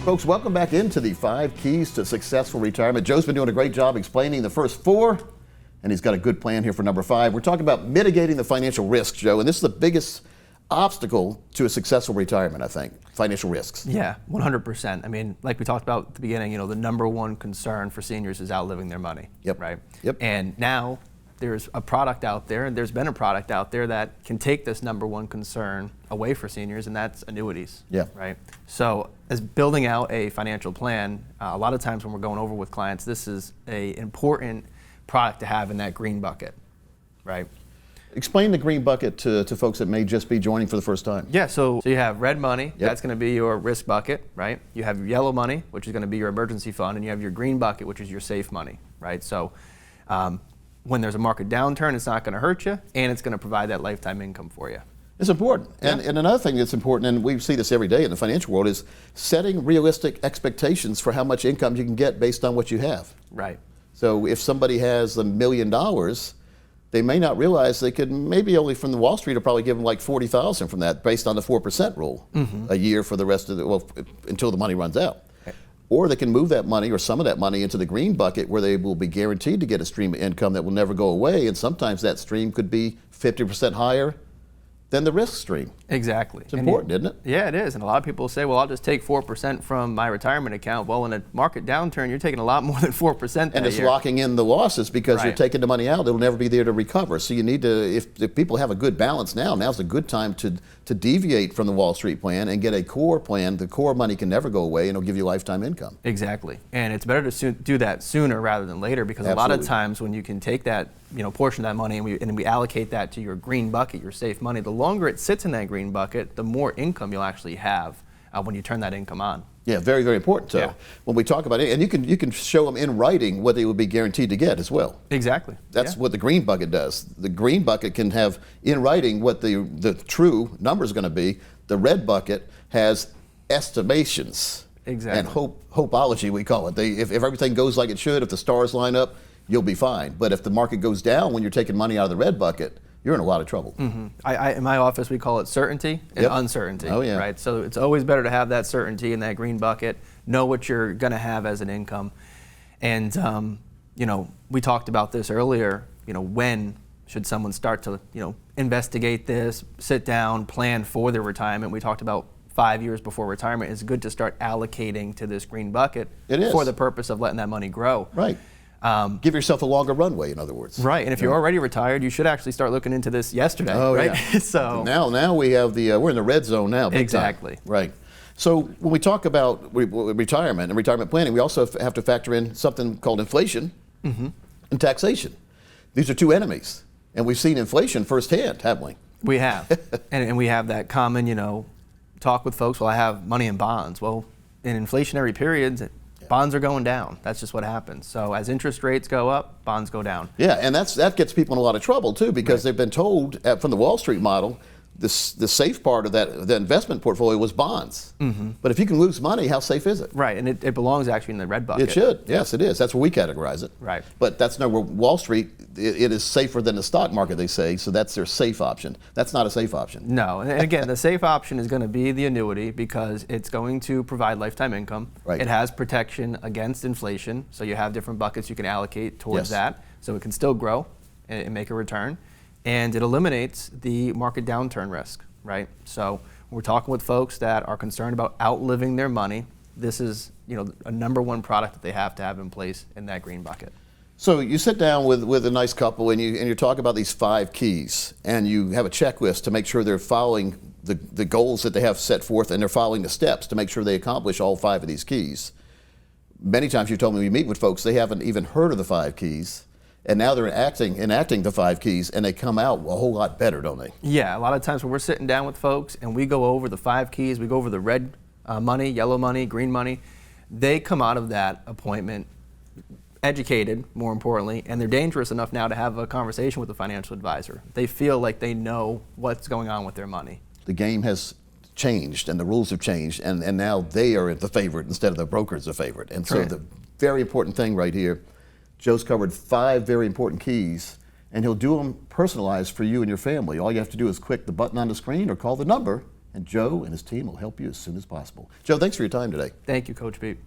Folks, welcome back into the 5 Keys to Successful Retirement. Joe's been doing a great job explaining the first 4, and he's got a good plan here for number 5. We're talking about mitigating the financial risks, Joe, and this is the biggest obstacle to a successful retirement, I think, financial risks. Yeah, 100%. I mean, like we talked about at the beginning, the number one concern for seniors is outliving their money. Yep. Right? Yep. And now there's a product out there, and there's been a product out there that can take this number one concern away for seniors, and that's annuities. Yeah. Right? So as building out a financial plan, a lot of times when we're going over with clients, this is an important product to have in that green bucket, right? Explain the green bucket to folks that may just be joining for the first time. Yeah, so you have red money, Yep. That's going to be your risk bucket, right? You have your yellow money, which is going to be your emergency fund, and you have your green bucket, which is your safe money, right? So when there's a market downturn, it's not going to hurt you, and it's going to provide that lifetime income for you. It's important. And another thing that's important, and we see this every day in the financial world, is setting realistic expectations for how much income you can get based on what you have. Right. So if somebody has $1 million, they may not realize they could maybe only from the Wall Street will probably give them like 40,000 from that based on the 4% rule a year for the rest of until the money runs out. Or they can move that money or some of that money into the green bucket where they will be guaranteed to get a stream of income that will never go away. And sometimes that stream could be 50% higher than the risk stream. Exactly. It's important, isn't it? Yeah, it is. And a lot of people say, well, I'll just take 4% from my retirement account. Well, in a market downturn, you're taking a lot more than 4% that And it's year. locking in the losses because you're Right. taking the money out. It'll never be there to recover. So you need to, if people have a good balance now's a good time to deviate from the Wall Street plan and get a core plan. The core money can never go away and it'll give you lifetime income. Exactly. And it's better to do that sooner rather than later because a lot of Absolutely. times when you can take that portion of that money and we allocate that to your green bucket, your safe money, the longer it sits in that green bucket, the more income you'll actually have when you turn that income on. Yeah, very, very important. So Yeah. when we talk about it, and you can show them in writing what they would be guaranteed to get as well. Exactly. That's Yeah. what the green bucket does. The green bucket can have in writing what the true number is going to be. The red bucket has estimations. Exactly. And hopeology, we call it. If everything goes like it should, if the stars line up, you'll be fine. But if the market goes down when you're taking money out of the red bucket, you're in a lot of trouble. I in my office, we call it certainty and Yep. uncertainty. Oh, yeah. Right. So it's always better to have that certainty in that green bucket. Know what you're going to have as an income, and we talked about this earlier. When should someone start to investigate this, sit down, plan for their retirement? We talked about 5 years before retirement. It's good to start allocating to this green bucket It is. for the purpose of letting that money grow. Right. Give yourself a longer runway, in other words. Right, and if you're already retired, you should actually start looking into this yesterday. Oh, right? yeah. So Now we have we're in the red zone now. Big Exactly. time. Right. So when we talk about retirement and retirement planning, we also have to factor in something called inflation and taxation. These are two enemies, and we've seen inflation firsthand, haven't we? we have, and we have that common, talk with folks. Well, I have money in bonds. Well, in inflationary periods, bonds are going down. That's just what happens. So as interest rates go up, bonds go down. Yeah, and that gets people in a lot of trouble too because they've been told from the Wall Street model, the safe part of the investment portfolio was bonds. But if you can lose money, how safe is it? Right, and it belongs actually in the red bucket. It should. Yes, it is. That's where we categorize it. Right. But that's nowhere. Wall Street, it is safer than the stock market, they say. So that's their safe option. That's not a safe option. No, and again, the safe option is going to be the annuity because it's going to provide lifetime income. Right. It has protection against inflation, so you have different buckets you can allocate towards Yes. that, so it can still grow and make a return. And it eliminates the market downturn risk, right? So when we're talking with folks that are concerned about outliving their money, this is a number one product that they have to have in place in that green bucket. So you sit down with a nice couple and you talk about these 5 keys and you have a checklist to make sure they're following the goals that they have set forth and they're following the steps to make sure they accomplish all 5 of these keys. Many times you told me we meet with folks, they haven't even heard of the 5 keys. And now they're enacting the 5 keys, and they come out a whole lot better, don't they? Yeah, a lot of times when we're sitting down with folks and we go over the 5 keys, we go over the red money, yellow money, green money, they come out of that appointment educated, more importantly, and they're dangerous enough now to have a conversation with a financial advisor. They feel like they know what's going on with their money. The game has changed, and the rules have changed, and now they are the favorite instead of the broker's the favorite. And so Right. the very important thing right here, Joe's covered 5 very important keys, and he'll do them personalized for you and your family. All you have to do is click the button on the screen or call the number, and Joe and his team will help you as soon as possible. Joe, thanks for your time today. Thank you, Coach Pete.